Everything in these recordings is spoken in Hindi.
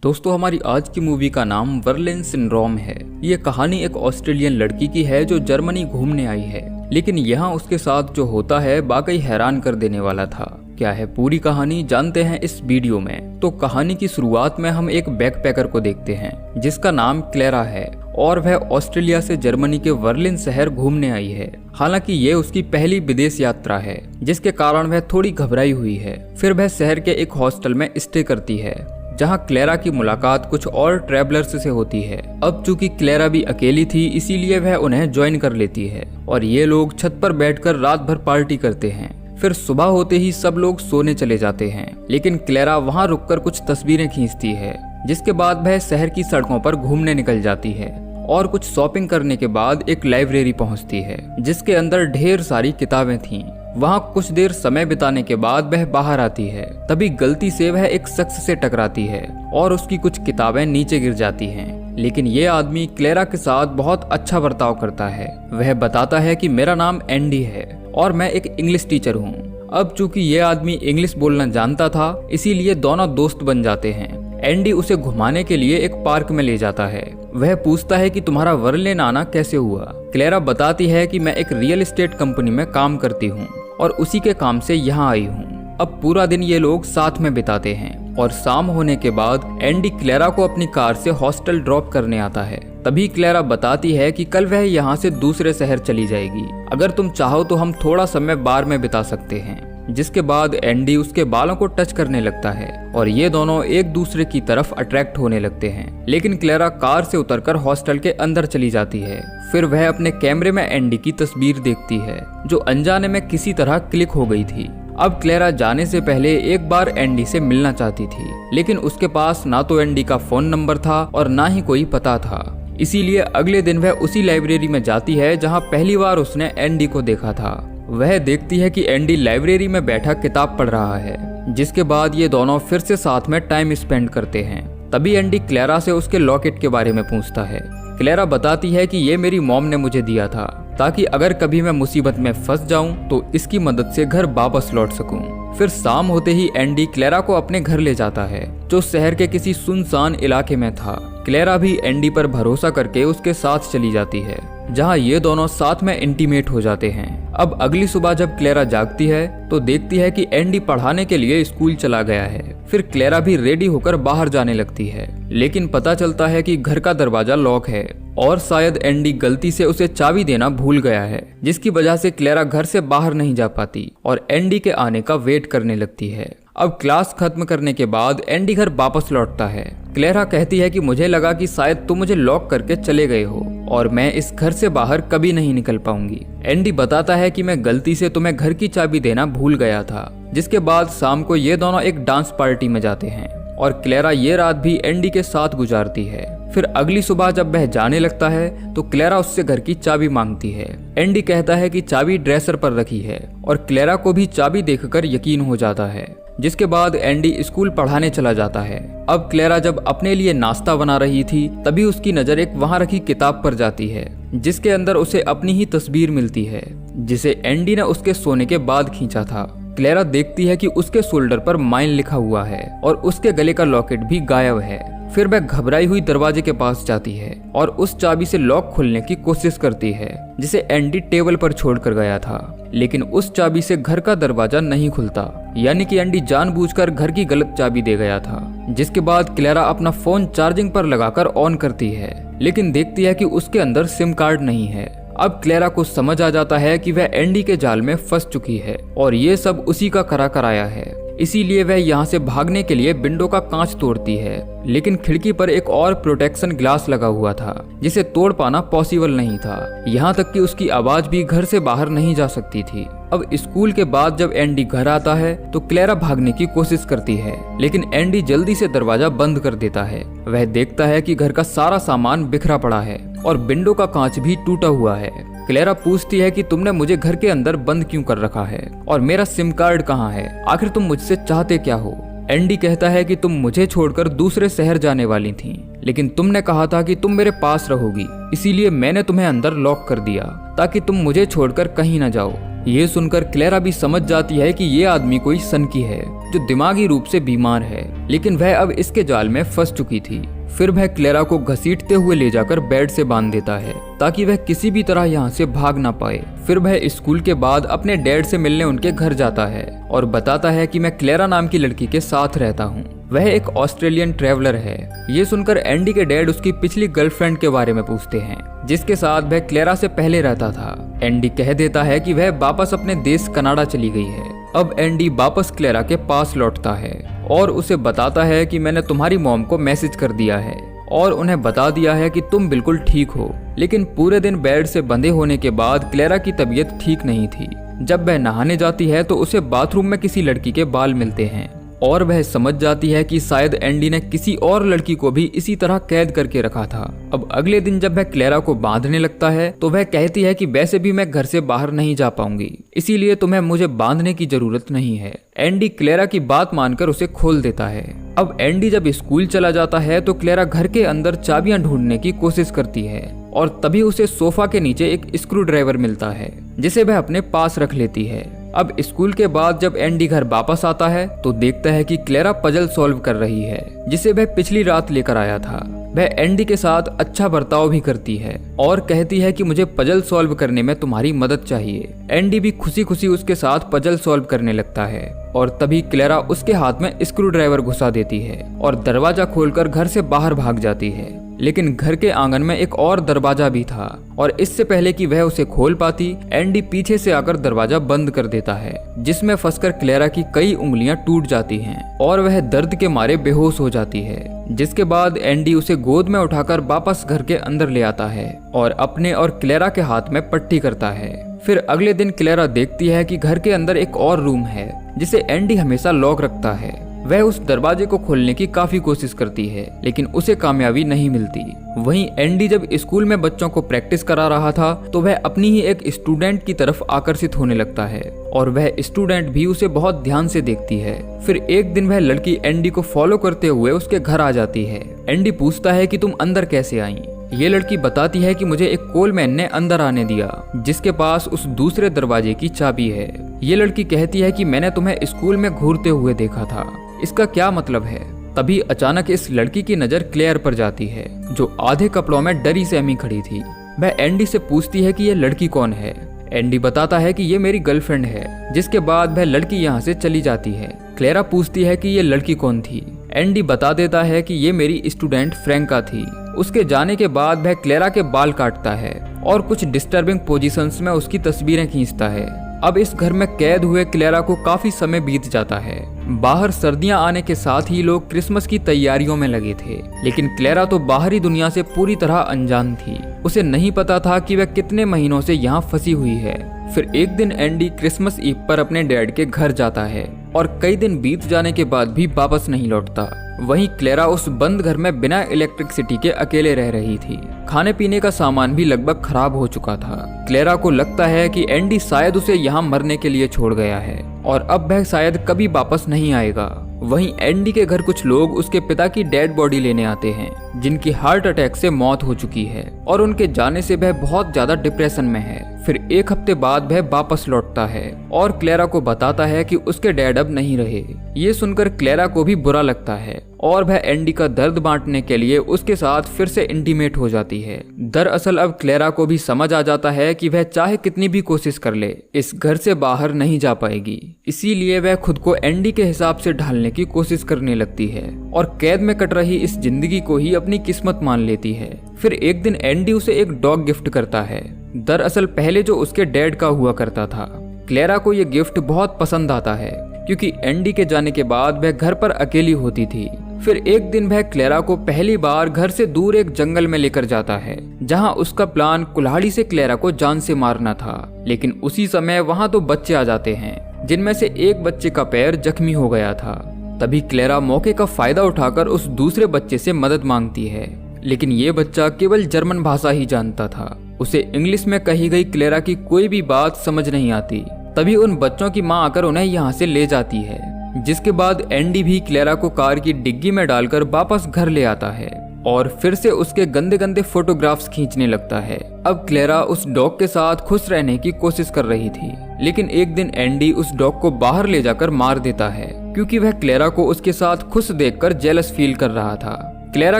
दोस्तों हमारी आज की मूवी का नाम वर्लिन सिंड्रोम है। ये कहानी एक ऑस्ट्रेलियन लड़की की है जो जर्मनी घूमने आई है, लेकिन यहाँ उसके साथ जो होता है वाकई हैरान कर देने वाला था। क्या है पूरी कहानी जानते हैं इस वीडियो में। तो कहानी की शुरुआत में हम एक बैकपैकर को देखते हैं जिसका नाम क्लेरा है और वह ऑस्ट्रेलिया से जर्मनी के वर्लिन शहर घूमने आई है। हालांकि ये उसकी पहली विदेश यात्रा है जिसके कारण वह थोड़ी घबराई हुई है। फिर वह शहर के एक हॉस्टल में स्टे करती है जहां क्लेरा की मुलाकात कुछ और ट्रैवलर्स से होती है। अब चूंकि क्लेरा भी अकेली थी इसीलिए वह उन्हें ज्वाइन कर लेती है और ये लोग छत पर बैठकर रात भर पार्टी करते हैं। फिर सुबह होते ही सब लोग सोने चले जाते हैं, लेकिन क्लेरा वहां रुककर कुछ तस्वीरें खींचती है। जिसके बाद वह शहर की सड़कों पर घूमने निकल जाती है और कुछ शॉपिंग करने के बाद एक लाइब्रेरी पहुंचती है जिसके अंदर ढेर सारी किताबें थीं। वहां कुछ देर समय बिताने के बाद वह बाहर आती है, तभी गलती से वह एक शख्स से टकराती है और उसकी कुछ किताबें नीचे गिर जाती हैं। लेकिन ये आदमी क्लेरा के साथ बहुत अच्छा बर्ताव करता है। वह बताता है कि मेरा नाम एंडी है और मैं एक इंग्लिश टीचर हूँ। अब चूंकि ये आदमी इंग्लिश बोलना जानता था इसीलिए दोनों दोस्त बन जाते हैं। एंडी उसे घुमाने के लिए एक पार्क में ले जाता है। वह पूछता है कि तुम्हारा वर्लिन आना कैसे हुआ। क्लेरा बताती है कि मैं एक रियल एस्टेट कंपनी में काम करती हूँ और उसी के काम से यहाँ आई हूँ। अब पूरा दिन ये लोग साथ में बिताते हैं और शाम होने के बाद एंडी क्लेरा को अपनी कार से हॉस्टल ड्रॉप करने आता है। तभी क्लेरा बताती है कि कल वह यहाँ से दूसरे शहर चली जाएगी। अगर तुम चाहो तो हम थोड़ा समय बार में बिता सकते हैं। जिसके बाद एंडी उसके बालों को टच करने लगता है और ये दोनों एक दूसरे की तरफ अट्रैक्ट होने लगते हैं। लेकिन क्लेरा कार से उतरकर हॉस्टल के अंदर चली जाती है। फिर वह अपने कैमरे में एंडी की तस्वीर देखती है जो अनजाने में किसी तरह क्लिक हो गई थी। अब क्लेरा जाने से पहले एक बार एंडी से मिलना चाहती थी, लेकिन उसके पास ना तो एंडी का फोन नंबर था और ना ही कोई पता था। इसीलिए अगले दिन वह उसी लाइब्रेरी में जाती है जहां पहली बार उसने एंडी को देखा था। वह देखती है कि एंडी लाइब्रेरी में बैठा किताब पढ़ रहा है। जिसके बाद ये दोनों फिर से साथ में टाइम स्पेंड करते हैं। तभी एंडी क्लेरा से उसके लॉकेट के बारे में पूछता है। क्लेरा बताती है कि ये मेरी मॉम ने मुझे दिया था ताकि अगर कभी मैं मुसीबत में फंस जाऊं तो इसकी मदद से घर वापस लौट सकूं। फिर शाम होते ही एंडी क्लेरा को अपने घर ले जाता है जो शहर के किसी सुनसान इलाके में था। क्लेरा भी एंडी पर भरोसा करके उसके साथ चली जाती है जहां ये दोनों साथ में इंटीमेट हो जाते हैं। अब अगली सुबह जब क्लेरा जागती है तो देखती है कि एंडी पढ़ाने के लिए स्कूल चला गया है। फिर क्लेरा भी रेडी होकर बाहर जाने लगती है, लेकिन पता चलता है कि घर का दरवाजा लॉक है और शायद एंडी गलती से उसे चाबी देना भूल गया है, जिसकी वजह से क्लेरा घर से बाहर नहीं जा पाती और एंडी के आने का वेट करने लगती है। अब क्लास खत्म करने के बाद एंडी घर वापस लौटता है। क्लेरा कहती है कि मुझे लगा कि शायद तुम मुझे लॉक करके चले गए हो और मैं इस घर से बाहर कभी नहीं निकल पाऊंगी। एंडी बताता है कि मैं गलती से तुम्हें घर की चाबी देना भूल गया था। जिसके बाद शाम को ये दोनों एक डांस पार्टी में जाते हैं और क्लेरा ये रात भी एंडी के साथ गुजारती है। फिर अगली सुबह जब वह जाने लगता है तो क्लेरा उससे घर की चाबी मांगती है। एंडी कहता है कि चाबी ड्रेसर पर रखी है और क्लेरा को भी चाबी देखकर यकीन हो जाता है। जिसके बाद एंडी स्कूल पढ़ाने चला जाता है। अब क्लेरा जब अपने लिए नाश्ता बना रही थी तभी उसकी नजर एक वहां रखी किताब पर जाती है जिसके अंदर उसे अपनी ही तस्वीर मिलती है जिसे एंडी ने उसके सोने के बाद खींचा था। क्लेरा देखती है कि उसके शोल्डर पर माइन लिखा हुआ है और उसके गले का लॉकेट भी गायब है। फिर वह घबराई हुई दरवाजे के पास जाती है और उस चाबी से लॉक खोलने की कोशिश करती है जिसे एंडी टेबल पर छोड़कर गया था, लेकिन उस चाबी से घर का दरवाजा नहीं खुलता। यानी कि एंडी जानबूझकर घर की गलत चाबी दे गया था। जिसके बाद क्लेरा अपना फोन चार्जिंग पर लगाकर ऑन करती है, लेकिन देखती है कि उसके अंदर सिम कार्ड नहीं है। अब क्लेरा को समझ आ जाता है कि वह एंडी के जाल में फंस चुकी है और ये सब उसी का करा कराया है। इसीलिए वह यहाँ से भागने के लिए विंडो का कांच तोड़ती है, लेकिन खिड़की पर एक और प्रोटेक्शन ग्लास लगा हुआ था जिसे तोड़ पाना पॉसिबल नहीं था। यहाँ तक कि उसकी आवाज भी घर से बाहर नहीं जा सकती थी। अब स्कूल के बाद जब एंडी घर आता है तो क्लेरा भागने की कोशिश करती है, लेकिन एंडी जल्दी से दरवाजा बंद कर देता है। वह देखता है कि घर का सारा सामान बिखरा पड़ा है और विंडो का कांच भी टूटा हुआ है। क्लेरा पूछती है कि तुमने मुझे घर के अंदर बंद क्यों कर रखा है और मेरा सिम कार्ड कहाँ है, आखिर तुम मुझसे चाहते क्या हो। एंडी कहता है कि तुम मुझे छोड़कर दूसरे शहर जाने वाली थीं, लेकिन तुमने कहा था कि तुम मेरे पास रहोगी, इसीलिए मैंने तुम्हें अंदर लॉक कर दिया ताकि तुम मुझे छोड़कर कहीं न जाओ। ये सुनकर क्लेरा भी समझ जाती है कि ये आदमी कोई सनकी है जो दिमागी रूप से बीमार है, लेकिन वह अब इसके जाल में फंस चुकी थी। फिर वह क्लेरा को घसीटते हुए ले जाकर बेड से बांध देता है ताकि वह किसी भी तरह यहाँ से भाग ना पाए। फिर वह स्कूल के बाद अपने डैड से मिलने उनके घर जाता है और बताता है कि मैं क्लेरा नाम की लड़की के साथ रहता हूँ। वह एक ऑस्ट्रेलियन ट्रैवलर है। ये सुनकर एंडी के डैड उसकी पिछली गर्लफ्रेंड के बारे में पूछते हैं जिसके साथ वह क्लेरा से पहले रहता था। एंडी कह देता है कि वह वापस अपने देश कनाडा चली गई है। अब एंडी वापस क्लेरा के पास लौटता है और उसे बताता है कि मैंने तुम्हारी मॉम को मैसेज कर दिया है और उन्हें बता दिया है कि तुम बिल्कुल ठीक हो। लेकिन पूरे दिन बेड से बंधे होने के बाद क्लेरा की तबीयत ठीक नहीं थी। जब वह नहाने जाती है तो उसे बाथरूम में किसी लड़की के बाल मिलते हैं और वह समझ जाती है कि शायद एंडी ने किसी और लड़की को भी इसी तरह कैद करके रखा था। अब अगले दिन जब वह क्लेरा को बांधने लगता है तो वह कहती है कि वैसे भी मैं घर से बाहर नहीं जा पाऊंगी, इसीलिए तुम्हें मुझे बांधने की जरूरत नहीं है। एंडी क्लेरा की बात मानकर उसे खोल देता है। अब एंडी जब स्कूल चला जाता है तो क्लेरा घर के अंदर चाबियां ढूंढने की कोशिश करती है और तभी उसे सोफा के नीचे एक स्क्रू ड्राइवर मिलता है जिसे वह अपने पास रख लेती है। अब स्कूल के बाद जब एंडी घर वापस आता है तो देखता है कि क्लेरा पजल सॉल्व कर रही है जिसे वह पिछली रात लेकर आया था। वह एंडी के साथ अच्छा बर्ताव भी करती है और कहती है कि मुझे पजल सॉल्व करने में तुम्हारी मदद चाहिए। एंडी भी खुशी खुशी उसके साथ पजल सॉल्व करने लगता है और तभी क्लेरा उसके हाथ में स्क्रू ड्राइवर घुसा देती है और दरवाजा खोलकर घर से बाहर भाग जाती है। लेकिन घर के आंगन में एक और दरवाजा भी था और इससे पहले कि वह उसे खोल पाती, एंडी पीछे से आकर दरवाजा बंद कर देता है जिसमें फंसकर क्लेरा की कई उंगलियां टूट जाती हैं और वह दर्द के मारे बेहोश हो जाती है। जिसके बाद एंडी उसे गोद में उठाकर वापस घर के अंदर ले आता है और अपने और क्लेरा के हाथ में पट्टी करता है। फिर अगले दिन क्लेरा देखती है कि घर के अंदर एक और रूम है जिसे एंडी हमेशा लॉक रखता है। वह उस दरवाजे को खोलने की काफी कोशिश करती है लेकिन उसे कामयाबी नहीं मिलती। वहीं एंडी जब स्कूल में बच्चों को प्रैक्टिस करा रहा था तो वह अपनी ही एक स्टूडेंट की तरफ आकर्षित होने लगता है और वह स्टूडेंट भी उसे बहुत ध्यान से देखती है। फिर एक दिन वह लड़की एंडी को फॉलो करते हुए उसके घर आ जाती है। एंडी पूछता है कि तुम अंदर कैसे आई। ये लड़की बताती है कि मुझे एक कोलमैन ने अंदर आने दिया जिसके पास उस दूसरे दरवाजे की चाबी है। ये लड़की कहती है कि मैंने तुम्हें स्कूल में घूरते हुए देखा था, इसका क्या मतलब है। तभी अचानक इस लड़की की नजर क्लेयर पर जाती है जो आधे कपड़ों में डरी सहमी खड़ी थी। वह एंडी से पूछती है कि ये लड़की कौन है। एंडी बताता है कि ये मेरी गर्लफ्रेंड है, जिसके बाद वह लड़की यहाँ से चली जाती है। क्लेरा पूछती है कि ये लड़की कौन थी। एंडी बता देता है कि ये मेरी स्टूडेंट फ्रैंका थी। उसके जाने के बाद वह क्लेरा के बाल काटता है और कुछ डिस्टर्बिंग पोजीशंस में उसकी तस्वीरें खींचता है। अब इस घर में कैद हुए क्लेरा को काफी समय बीत जाता है। बाहर सर्दियां आने के साथ ही लोग क्रिसमस की तैयारियों में लगे थे, लेकिन क्लेरा तो बाहरी दुनिया से पूरी तरह अनजान थी। उसे नहीं पता था कि वह कितने महीनों से यहाँ फंसी हुई है। फिर एक दिन एंडी क्रिसमस ईव पर अपने डैड के घर जाता है और कई दिन बीत जाने के बाद भी वापस नहीं लौटता। वहीं क्लेरा उस बंद घर में बिना इलेक्ट्रिसिटी के अकेले रह रही थी। खाने पीने का सामान भी लगभग खराब हो चुका था। क्लेरा को लगता है कि एंडी शायद उसे यहाँ मरने के लिए छोड़ गया है और अब वह शायद कभी वापस नहीं आएगा। वहीं एंडी के घर कुछ लोग उसके पिता की डेड बॉडी लेने आते हैं जिनकी हार्ट अटैक से मौत हो चुकी है और उनके जाने से वह बहुत ज्यादा डिप्रेशन में है। फिर एक हफ्ते बाद वह वापस लौटता है और क्लेरा को बताता है कि उसके डैड अब नहीं रहे। ये सुनकर क्लेरा को भी बुरा लगता है और वह एंडी का दर्द बांटने के लिए उसके साथ फिर से इंटीमेट हो जाती है। दरअसल अब क्लेरा को भी समझ आ जाता है कि वह चाहे कितनी भी कोशिश कर ले इस घर से बाहर नहीं जा पाएगी। इसीलिए वह खुद को एंडी के हिसाब से ढालने की कोशिश करने लगती है और कैद में कट रही इस जिंदगी को ही अपनी किस्मत मान लेती है। फिर एक दिन एंडी उसे एक डॉग गिफ्ट करता है, दरअसल पहले जो उसके डैड का हुआ करता था। क्लेरा को यह गिफ्ट बहुत पसंद आता है क्योंकि एंडी के जाने के बाद वह घर पर अकेली होती थी। फिर एक दिन वह क्लेरा को पहली बार घर से दूर एक जंगल में लेकर जाता है जहां उसका प्लान कुल्हाड़ी से क्लेरा को जान से मारना था। लेकिन उसी समय वहां तो बच्चे आ जाते हैं जिनमें से एक बच्चे का पैर जख्मी हो गया था। तभी क्लेरा मौके का फायदा उठाकर उस दूसरे बच्चे से मदद मांगती है, लेकिन ये बच्चा केवल जर्मन भाषा ही जानता था। उसे इंग्लिश में कही गई क्लेरा की कोई भी बात समझ नहीं आती। तभी उन बच्चों की मां आकर उन्हें यहाँ से ले जाती है, जिसके बाद एंडी भी क्लेरा को कार की डिग्गी में डालकर वापस घर ले आता है और फिर से उसके गंदे गंदे फोटोग्राफ्स खींचने लगता है। अब क्लेरा उस डॉग के साथ खुश रहने की कोशिश कर रही थी, लेकिन एक दिन एंडी उस डॉग को बाहर ले जाकर मार देता है, क्योंकि वह क्लेरा को उसके साथ खुश देखकर जेलस फील कर रहा था। क्लेरा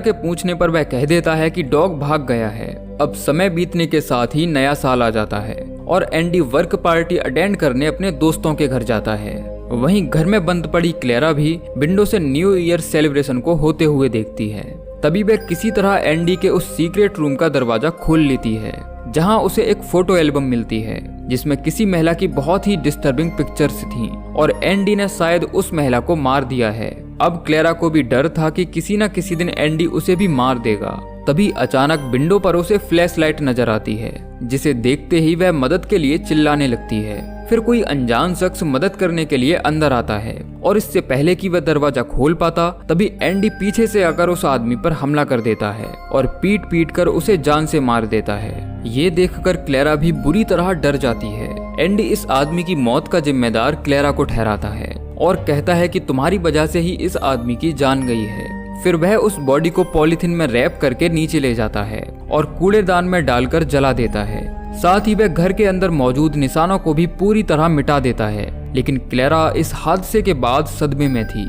के पूछने पर वह कह देता है कि डॉग भाग गया है। अब समय बीतने के साथ ही नया साल आ जाता है और एंडी वर्क पार्टी अटेंड करने अपने दोस्तों के घर जाता है। वहीं घर में बंद पड़ी क्लेरा भी विंडो से न्यू ईयर सेलिब्रेशन को होते हुए देखती है। तभी वह किसी तरह एंडी के उस सीक्रेट रूम का दरवाजा खोल लेती है, जहां उसे एक फोटो एल्बम मिलती है जिसमें किसी महिला की बहुत ही डिस्टर्बिंग पिक्चर्स थीं और एंडी ने शायद उस महिला को मार दिया है। अब क्लेरा को भी डर था कि किसी न किसी दिन एंडी उसे भी मार देगा। तभी अचानक विंडो पर उसे फ्लैश लाइट नजर आती है, जिसे देखते ही वह मदद के लिए चिल्लाने लगती है। फिर कोई अनजान शख्स मदद करने के लिए अंदर आता है और इससे पहले कि वह दरवाजा खोल पाता, तभी एंडी पीछे से आकर उस आदमी पर हमला कर देता है और पीट पीट कर उसे जान से मार देता है। ये देखकर क्लेरा भी बुरी तरह डर जाती है। एंडी इस आदमी की मौत का जिम्मेदार क्लेरा को ठहराता है और कहता है कि तुम्हारी वजह से ही इस आदमी की जान गई है। फिर वह उस बॉडी को पॉलीथिन में रैप करके नीचे ले जाता है और कूड़ेदान में डालकर जला देता है। साथ ही वह घर के अंदर मौजूद निशानों को भी पूरी तरह मिटा देता है। लेकिन क्लेरा इस हादसे के बाद सदमे में थी।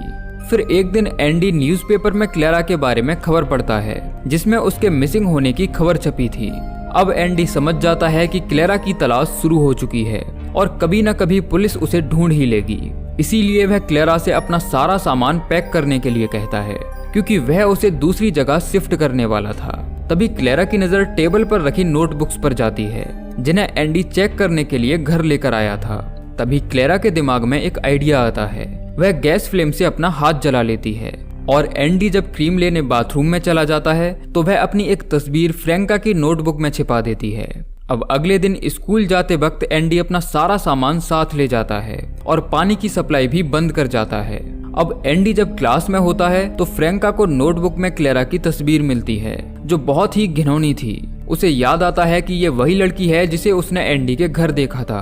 फिर एक दिन एंडी न्यूज़पेपर में क्लेरा के बारे में खबर पढ़ता है, जिसमें उसके मिसिंग होने की खबर छपी थी। अब एंडी समझ जाता है कि क्लेरा की तलाश शुरू हो चुकी है और कभी न कभी पुलिस उसे ढूंढ ही लेगी। इसीलिए वह क्लेरा से अपना सारा सामान पैक करने के लिए कहता है, क्योंकि वह उसे दूसरी जगह शिफ्ट करने वाला था। तभी क्लेरा की नजर टेबल पर रखी नोटबुक्स पर जाती है, जिन्हें एंडी चेक करने के लिए घर लेकर आया था। तभी क्लेरा के दिमाग में एक आइडिया आता है। वह गैस फ्लेम से अपना हाथ जला लेती है और एंडी जब क्रीम लेने बाथरूम में चला जाता है तो वह अपनी एक तस्वीर फ्रैंका की नोटबुक में छिपा देती है। अब अगले दिन स्कूल जाते वक्त एंडी अपना सारा सामान साथ ले जाता है और पानी की सप्लाई भी बंद कर जाता है। अब एंडी जब क्लास में होता है तो फ्रैंका को नोटबुक में क्लेरा की तस्वीर मिलती है, जो बहुत ही घिनौनी थी। उसे याद आता है कि ये वही लड़की है जिसे उसने एंडी के घर देखा था।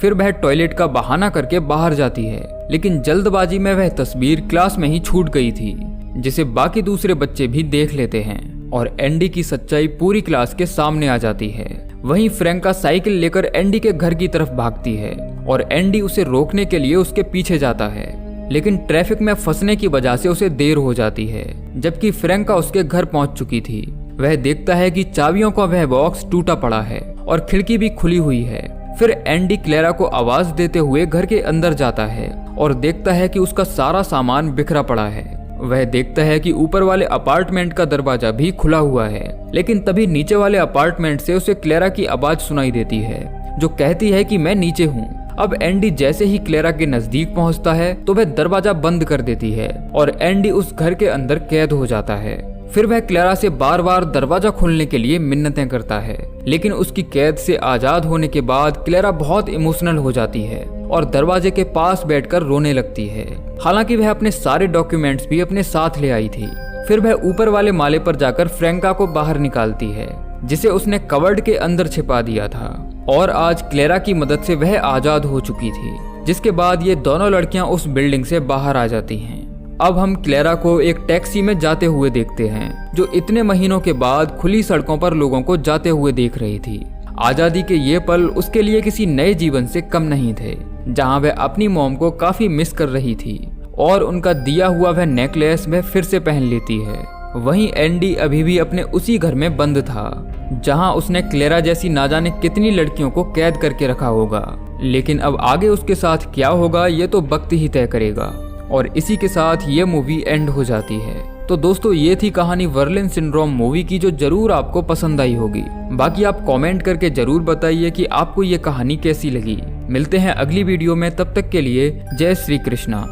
फिर वह टॉयलेट का बहाना करके बाहर जाती है, लेकिन जल्दबाजी में वह तस्वीर क्लास में ही छूट गई थी, जिसे बाकी दूसरे बच्चे भी देख लेते हैं और एंडी की सच्चाई पूरी क्लास के सामने आ जाती है। वहीं फ्रैंका साइकिल लेकर एंडी के घर की तरफ भागती है और एंडी उसे रोकने के लिए उसके पीछे जाता है, लेकिन ट्रैफिक में फंसने की वजह से उसे देर हो जाती है। जबकि फ्रैंका उसके घर पहुंच चुकी थी। वह देखता है कि चाबियों का वह बॉक्स टूटा पड़ा है और खिड़की भी खुली हुई है। फिर एंडी क्लेरा को आवाज देते हुए घर के अंदर जाता है और देखता है कि उसका सारा सामान बिखरा पड़ा है। वह देखता है कि ऊपर वाले अपार्टमेंट का दरवाजा भी खुला हुआ है, लेकिन तभी नीचे वाले अपार्टमेंट से उसे क्लेरा की आवाज सुनाई देती है, जो कहती है कि मैं नीचे हूँ। अब एंडी जैसे ही क्लेरा के नजदीक पहुंचता है तो वह दरवाजा बंद कर देती है और एंडी उस घर के अंदर कैद हो जाता है। फिर वह क्लेरा से बार बार दरवाजा खोलने के लिए मिन्नतें करता है, लेकिन उसकी कैद से आजाद होने के बाद क्लेरा बहुत इमोशनल हो जाती है और दरवाजे के पास बैठकर रोने लगती है। हालांकि वह अपने सारे डॉक्यूमेंट्स भी अपने साथ ले आई थी। फिर वह ऊपर वाले माले पर जाकर फ्रैंका को बाहर निकालती है, जिसे उसने कवर्ड के अंदर छिपा दिया था। और आज क्लेरा की मदद से वह आजाद हो चुकी थी, जिसके बाद ये दोनों लड़कियां उस बिल्डिंग से बाहर आ जाती हैं। अब हम क्लेरा को एक टैक्सी में जाते हुए देखते हैं, जो इतने महीनों के बाद खुली सड़कों पर लोगों को जाते हुए देख रही थी। आजादी के ये पल उसके लिए किसी नए जीवन से कम नहीं थे, जहां वह अपनी मॉम को काफी मिस कर रही थी और उनका दिया हुआ वह नेकलेस वह फिर से पहन लेती है। वहीं एंडी अभी भी अपने उसी घर में बंद था, जहां उसने क्लेरा जैसी ना जाने कितनी लड़कियों को कैद करके रखा होगा। लेकिन अब आगे उसके साथ क्या होगा ये तो वक्त ही तय करेगा। और इसी के साथ ये मूवी एंड हो जाती है। तो दोस्तों ये थी कहानी वर्लिन सिंड्रोम मूवी की, जो जरूर आपको पसंद आई होगी। बाकी आप कमेंट करके जरूर बताइए कि आपको ये कहानी कैसी लगी। मिलते हैं अगली वीडियो में, तब तक के लिए जय श्री कृष्णा।